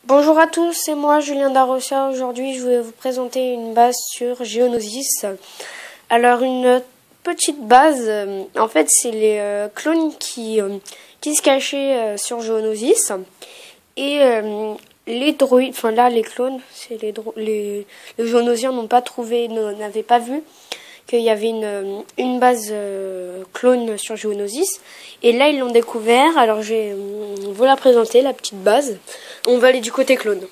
Bonjour à tous, c'est moi Julien Darrocha. Aujourd'hui, je vais vous présenter une base sur Geonosis. Alors, une petite base, en fait, c'est les clones qui se cachaient sur Geonosis. Et les droïdes, enfin là, les clones, c'est les Geonosiens n'ont pas trouvé, n'avaient pas vu qu'il y avait une base clone sur Geonosis. Et là, ils l'ont découvert. Alors, je vais vous la présenter, la petite base. On va aller du côté clone.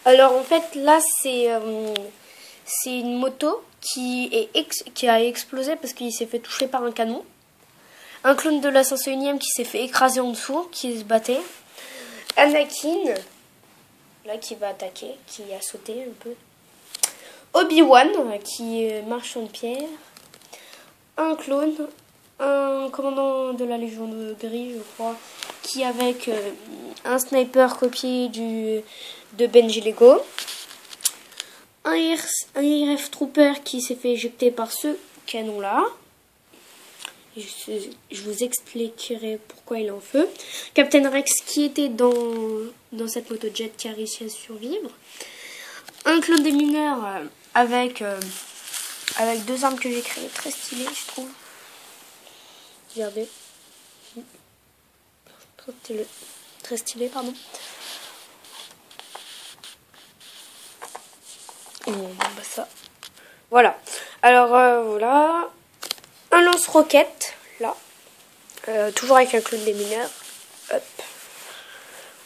Alors, en fait, là, c'est une moto qui a explosé parce qu'il s'est fait toucher par un canon. Un clone de la 501e qui s'est fait écraser en dessous, qui se battait. Anakin, là, qui va attaquer, qui a sauté un peu. Obi-Wan qui marche sur une pierre, un clone, un commandant de la Légion de Gris, je crois, qui avec un sniper copié de Benji Lego, un IRF Trooper qui s'est fait éjecter par ce canon-là. Je vous expliquerai pourquoi il est en feu. Captain Rex qui était dans cette motojet qui a réussi à survivre. Un clone des mineurs avec deux armes que j'ai créées, très stylées, je trouve. Regardez. Très stylé, pardon. Et bah ça. Voilà. Alors, voilà. Un lance-roquette, là. Toujours avec un clone des mineurs. Hop.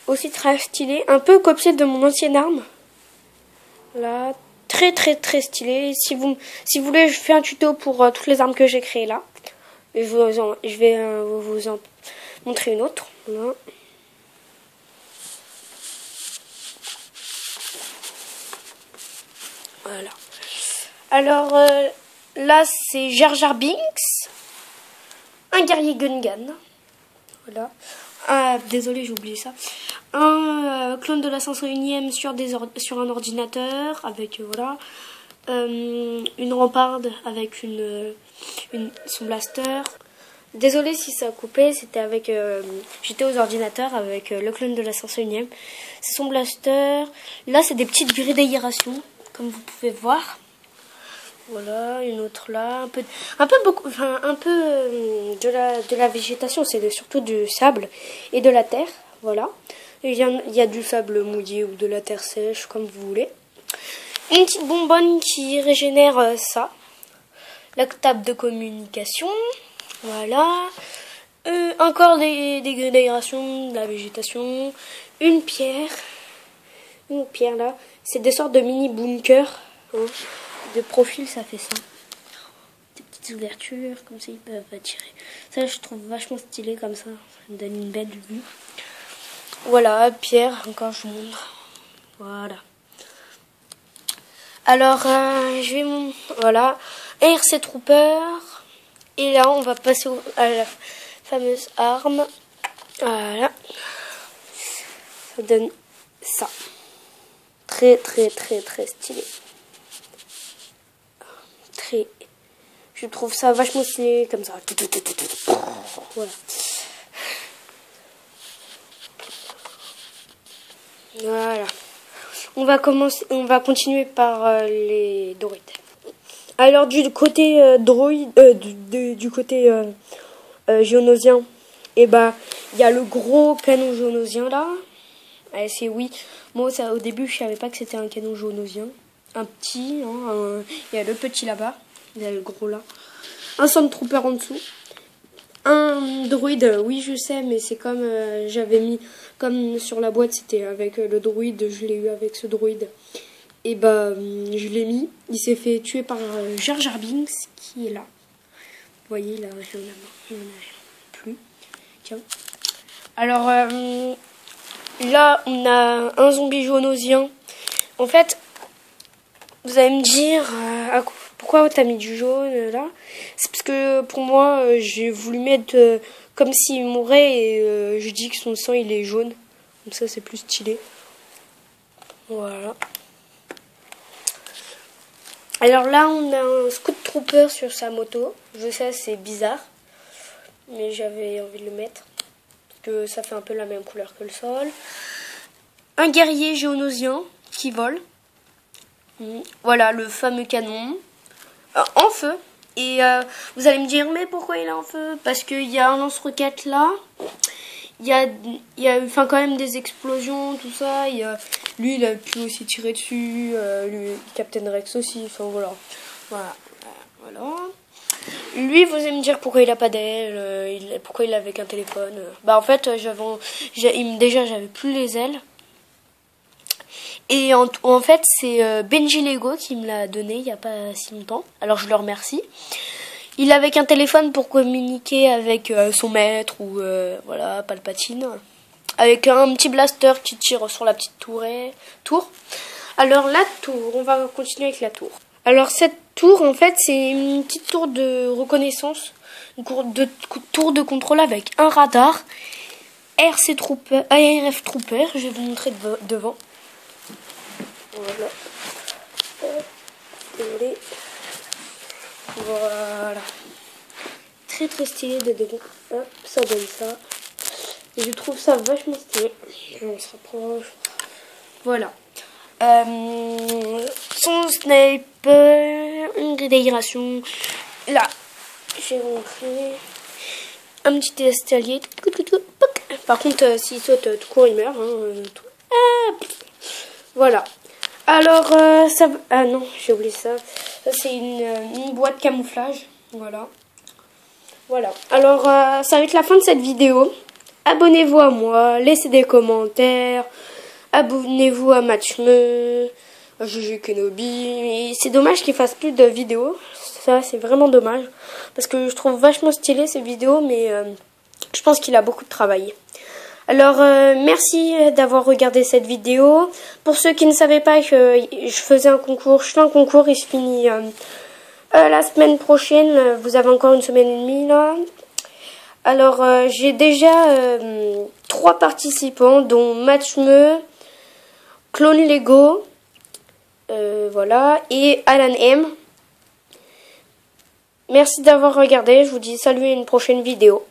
Aussi très stylé. Un peu copié de mon ancienne arme. Là. Très très stylé. Si vous voulez, je fais un tuto pour toutes les armes que j'ai créées là. Et je vais vous en montrer une autre. Là. Voilà. Alors là c'est Jar Jar Binks, un guerrier Gungan. Voilà. Désolé, j'ai oublié ça. Un clone de la 501e sur un ordinateur avec voilà. Une ramparde avec son blaster. Désolé si ça a coupé, c'était avec j'étais aux ordinateurs avec le clone de la 501e. C'est son blaster. Là, c'est des petites grilles d'aération comme vous pouvez voir. Voilà, une autre là, un peu de la végétation, c'est surtout du sable et de la terre, voilà. Il y a du sable mouillé ou de la terre sèche, comme vous voulez. Une petite bonbonne qui régénère ça. La table de communication, voilà. Encore des grilles d'aération, de la végétation. Une pierre là. C'est des sortes de mini bunkers. Hein. De profil, ça fait ça. Des petites ouvertures, comme ça ils peuvent attirer. Ça, je trouve vachement stylé comme ça. Ça me donne une belle vue. Voilà, pierre, encore je vous montre. Voilà. Alors, voilà. ARC Trooper. Et là, on va passer à la fameuse arme. Voilà. Ça donne ça. Très stylé. Je trouve ça vachement stylé comme ça. Voilà. Voilà. On va continuer par les droïdes. Alors du côté du côté géonosien, et bah il y a le gros canon géonosien là. Allez, c'est oui. Moi au début je savais pas que c'était un canon géonosien. Un petit, hein, il y a le petit là-bas, il y a le gros là. Un Sandtrooper en dessous. Un droïde, oui je sais, mais c'est comme j'avais mis, comme sur la boîte c'était avec le droïde, je l'ai eu avec ce droïde. Et bah je l'ai mis, il s'est fait tuer par Jar Jar Binks qui est là. Vous voyez là, il n'y en a plus. Tiens. Alors là on a un zombie jaunosien. En fait, vous allez me dire pourquoi t'as mis du jaune là? C'est parce que pour moi j'ai voulu mettre comme s'il mourait et je dis que son sang il est jaune. Comme ça c'est plus stylé. Voilà. Alors là on a un Scout Trooper sur sa moto. Je sais c'est bizarre. Mais j'avais envie de le mettre. Parce que ça fait un peu la même couleur que le sol. un guerrier géonosien qui vole. Voilà le fameux canon en feu. Et vous allez me dire, mais pourquoi il est en feu? Parce qu'il y a un lance-roquette là. Il y a quand même des explosions, tout ça. Lui, il a pu aussi tirer dessus. Lui, Captain Rex aussi. Enfin, voilà. Voilà. Lui, vous allez me dire pourquoi il a pas d'aile, pourquoi il avait qu'un téléphone. Bah, en fait, déjà, j'avais plus les ailes. Et en fait, c'est Benji Lego qui me l'a donné il y a pas si longtemps. Alors, je le remercie. Il avait qu'un téléphone pour communiquer avec son maître ou voilà, Palpatine. Avec un petit blaster qui tire sur la petite tour. Alors la tour, on va continuer avec la tour. Alors cette tour, en fait, c'est une petite tour de reconnaissance, une tour de contrôle avec un radar, ARF Trooper, je vais vous montrer devant. Voilà. Désolé. Voilà. Très très stylé de devant. Hop, ça donne ça. Et je trouve ça vachement stylé. On se rapproche. Voilà. Son sniper, une dédairation. Là, je vais vous montrer. Un petit escalier. Par contre, s'il saute tout court, il meurt. Voilà. Alors, ça... Ah non, j'ai oublié ça. Ça, c'est une boîte camouflage. Voilà. Alors, ça va être la fin de cette vidéo. Abonnez-vous à moi, laissez des commentaires. Abonnez-vous à Matchme, à GG Kenobi. C'est dommage qu'il fasse plus de vidéos. Ça, c'est vraiment dommage. Parce que je trouve vachement stylé ces vidéos, mais je pense qu'il a beaucoup de travail. Alors, merci d'avoir regardé cette vidéo. Pour ceux qui ne savaient pas que je fais un concours, il se finit la semaine prochaine. Vous avez encore une semaine et demie là. Alors, j'ai déjà 3 participants, dont Matchme, Clone Lego, voilà, et Alan M. Merci d'avoir regardé. Je vous dis salut à une prochaine vidéo.